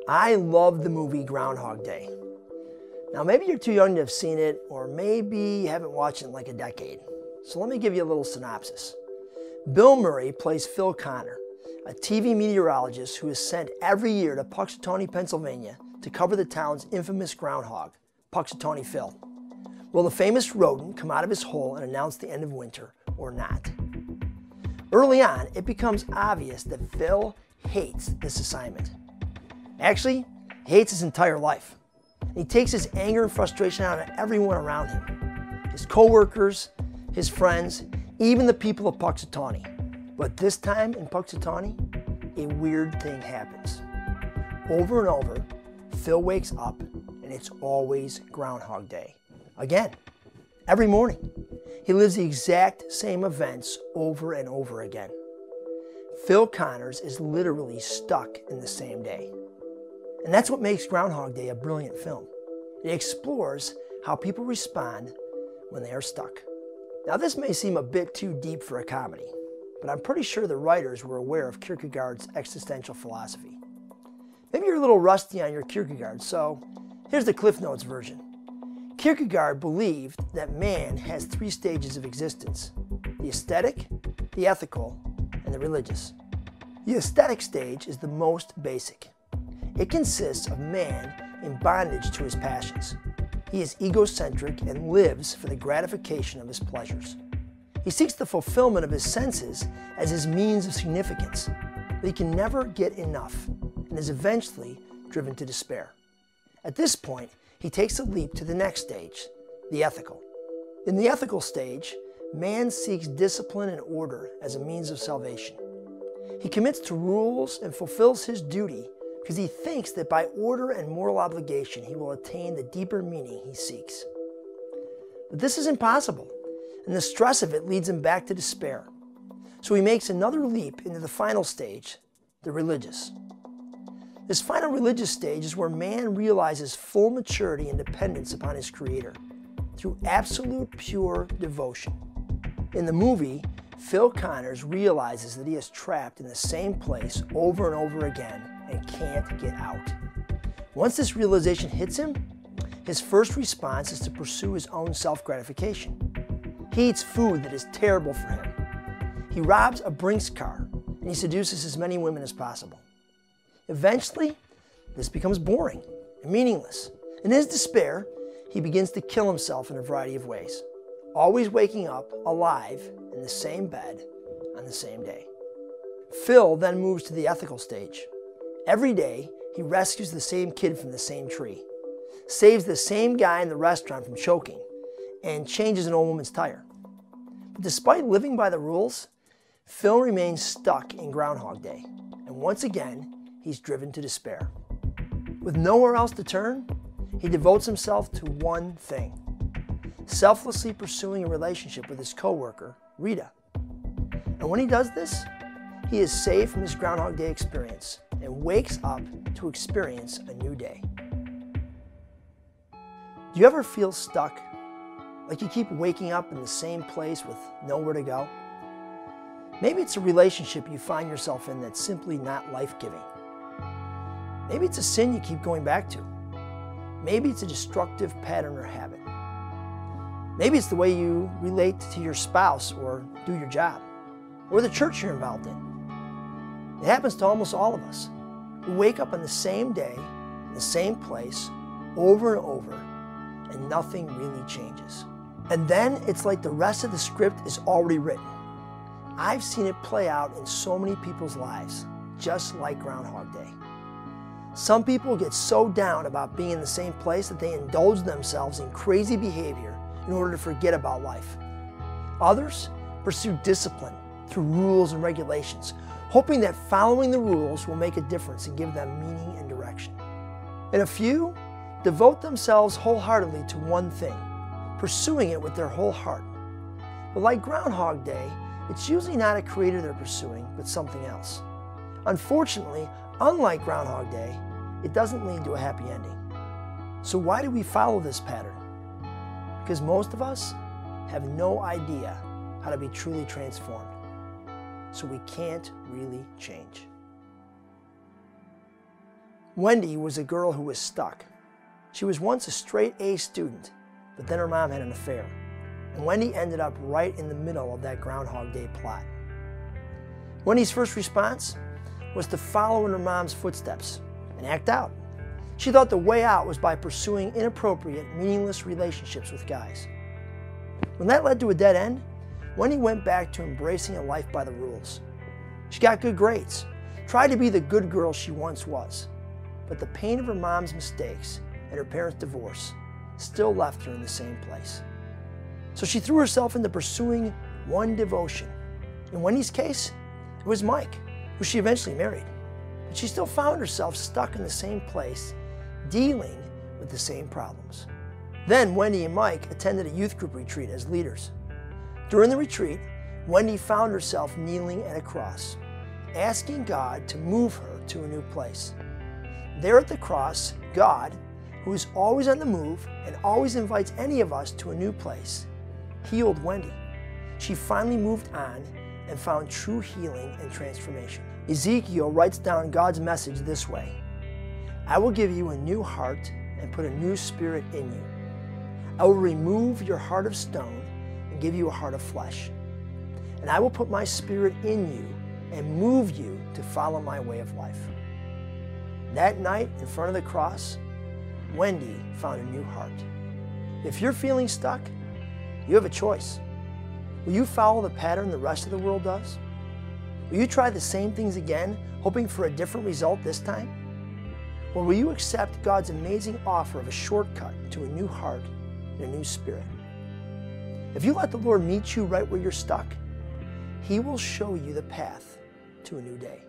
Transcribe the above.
I love the movie Groundhog Day. Now maybe you're too young to have seen it, or maybe you haven't watched it in like a decade. So let me give you a little synopsis. Bill Murray plays Phil Connor, a TV meteorologist who is sent every year to Punxsutawney, Pennsylvania to cover the town's infamous groundhog, Punxsutawney Phil. Will the famous rodent come out of his hole and announce the end of winter or not? Early on, it becomes obvious that Phil hates this assignment. Actually, he hates his entire life. And he takes his anger and frustration out on everyone around him. His co-workers, his friends, even the people of Punxsutawney. But this time in Punxsutawney, a weird thing happens. Over and over, Phil wakes up and it's always Groundhog Day. Again, every morning. He lives the exact same events over and over again. Phil Connors is literally stuck in the same day. And that's what makes Groundhog Day a brilliant film. It explores how people respond when they are stuck. Now this may seem a bit too deep for a comedy, but I'm pretty sure the writers were aware of Kierkegaard's existential philosophy. Maybe you're a little rusty on your Kierkegaard, so here's the Cliff Notes version. Kierkegaard believed that man has three stages of existence: the aesthetic, the ethical, and the religious. The aesthetic stage is the most basic. It consists of man in bondage to his passions. He is egocentric and lives for the gratification of his pleasures. He seeks the fulfillment of his senses as his means of significance, but he can never get enough and is eventually driven to despair. At this point, he takes a leap to the next stage, the ethical. In the ethical stage, man seeks discipline and order as a means of salvation. He commits to rules and fulfills his duty because he thinks that by order and moral obligation he will attain the deeper meaning he seeks. But this is impossible, and the stress of it leads him back to despair. So he makes another leap into the final stage, the religious. This final religious stage is where man realizes full maturity and dependence upon his Creator through absolute pure devotion. In the movie, Phil Connors realizes that he is trapped in the same place over and over again and can't get out. Once this realization hits him, his first response is to pursue his own self-gratification. He eats food that is terrible for him. He robs a Brinks car, and he seduces as many women as possible. Eventually, this becomes boring and meaningless. In his despair, he begins to kill himself in a variety of ways, always waking up alive in the same bed on the same day. Phil then moves to the ethical stage. Every day, he rescues the same kid from the same tree, saves the same guy in the restaurant from choking, and changes an old woman's tire. But despite living by the rules, Phil remains stuck in Groundhog Day, and once again, he's driven to despair. With nowhere else to turn, he devotes himself to one thing: selflessly pursuing a relationship with his coworker, Rita. And when he does this, he is saved from his Groundhog Day experience and wakes up to experience a new day. Do you ever feel stuck? Like you keep waking up in the same place with nowhere to go? Maybe it's a relationship you find yourself in that's simply not life-giving. Maybe it's a sin you keep going back to. Maybe it's a destructive pattern or habit. Maybe it's the way you relate to your spouse or do your job, or the church you're involved in. It happens to almost all of us. We wake up on the same day, in the same place, over and over, and nothing really changes. And then it's like the rest of the script is already written. I've seen it play out in so many people's lives, just like Groundhog Day. Some people get so down about being in the same place that they indulge themselves in crazy behavior in order to forget about life. Others pursue discipline through rules and regulations, hoping that following the rules will make a difference and give them meaning and direction. And a few devote themselves wholeheartedly to one thing, pursuing it with their whole heart. But like Groundhog Day, it's usually not a creator they're pursuing, but something else. Unfortunately, unlike Groundhog Day, it doesn't lead to a happy ending. So why do we follow this pattern? Because most of us have no idea how to be truly transformed. So we can't really change. Wendy was a girl who was stuck. She was once a straight A student, but then her mom had an affair, and Wendy ended up right in the middle of that Groundhog Day plot. Wendy's first response was to follow in her mom's footsteps and act out. She thought the way out was by pursuing inappropriate, meaningless relationships with guys. When that led to a dead end, Wendy went back to embracing a life by the rules. She got good grades, tried to be the good girl she once was, but the pain of her mom's mistakes and her parents' divorce still left her in the same place. So she threw herself into pursuing one devotion. In Wendy's case, it was Mike, who she eventually married. But she still found herself stuck in the same place, dealing with the same problems. Then Wendy and Mike attended a youth group retreat as leaders. During the retreat, Wendy found herself kneeling at a cross, asking God to move her to a new place. There at the cross, God, who is always on the move and always invites any of us to a new place, healed Wendy. She finally moved on and found true healing and transformation. Ezekiel writes down God's message this way: I will give you a new heart and put a new spirit in you. I will remove your heart of stone and give you a heart of flesh. And I will put my spirit in you and move you to follow my way of life. That night, in front of the cross, Wendy found a new heart. If you're feeling stuck, you have a choice. Will you follow the pattern the rest of the world does? Will you try the same things again, hoping for a different result this time? Or will you accept God's amazing offer of a shortcut to a new heart and a new spirit? If you let the Lord meet you right where you're stuck, He will show you the path to a new day.